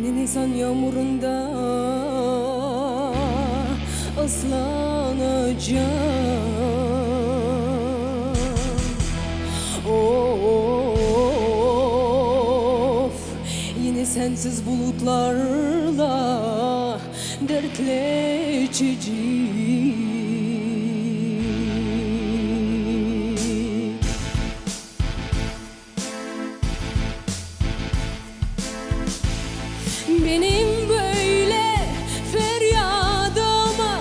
Yine Nisan yağmurunda ıslanacağım. Of, yine sensiz bulutlarla dertleşeceğim. Benim böyle feryadıma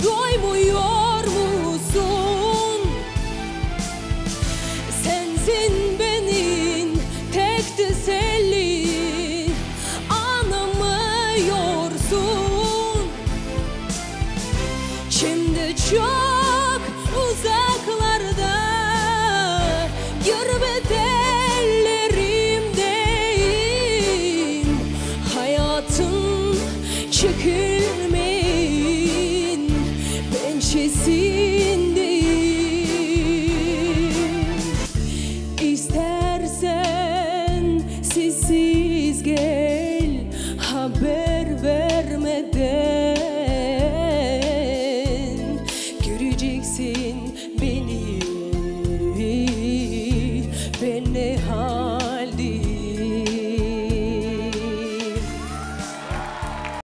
doymuyor musun? Sensin benim tek teselli, anlamıyorsun. Şimdi çok uzaklarda, gurbet ellerimdeyim. Hayatın çekilmeyin pençesindeyim. İstersen sessiz gel haber